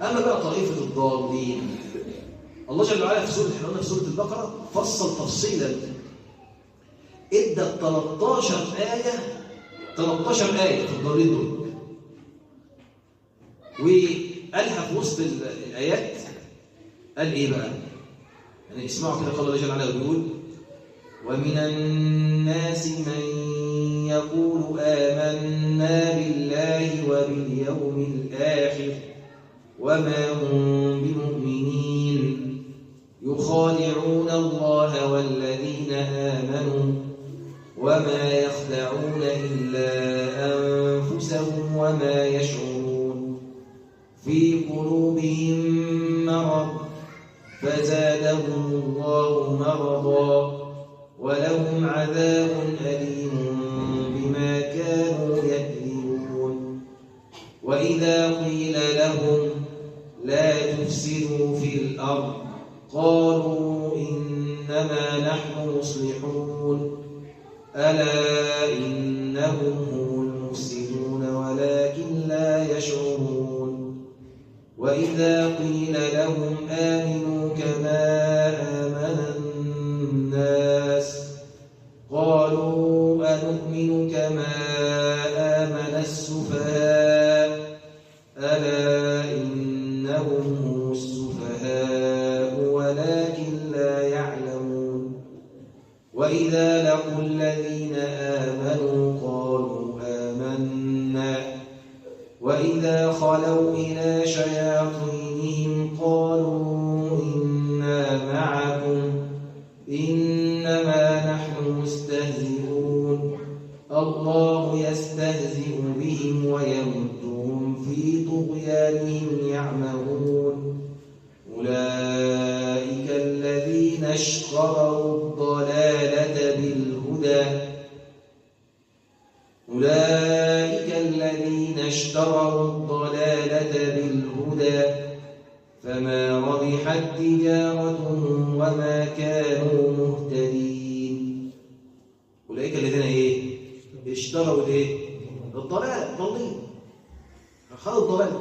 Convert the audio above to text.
أما بقى طائفة الضالين، الله جل وعلا في سورة، احنا قلنا في سورة البقرة فصل تفصيلا، ادى 13 آية، 13 آية في الضالين دول، وقالها في وسط الآيات. قال إيه بقى؟ يعني اسمعوا كده، قال الله جل وعلا ويقول: ومن الناس من يقول آمنا بالله وباليوم الآخر وما هم بمؤمنين يخادعون الله والذين آمنوا وما يخدعون إلا أنفسهم وما يشعرون في قلوبهم مرض فزادهم الله مرضا ولهم عذاب أليم بما كانوا يكذبون. وإذا قيل لهم لا تفسدوا في الأرض قالوا إنما نحن مصلحون ألا إنهم هم المفسدون ولكن لا يشعرون. وإذا قيل لهم آمنوا كما آمن الناس قالوا أنؤمن كما آمن السفهاء ألا إنهم هم السفهاء ولكن لا يعلمون. وإذا لقوا الذين آمنوا قالوا آمنا وإذا خلوا إلى شياطينهم قالوا إنا معكم إنما نحن مستهزئون الله يستهزئ بهم ويمدهم في طغيانهم يعمهون. أولئك الذين اشتروا الضلالة بالهدى فما ربحت تجارتهم وما كانوا مهتدين. أولئك الذين إيه؟ اشتروا الإيه؟ الضلالة، ضالين، خلوا الضلالة.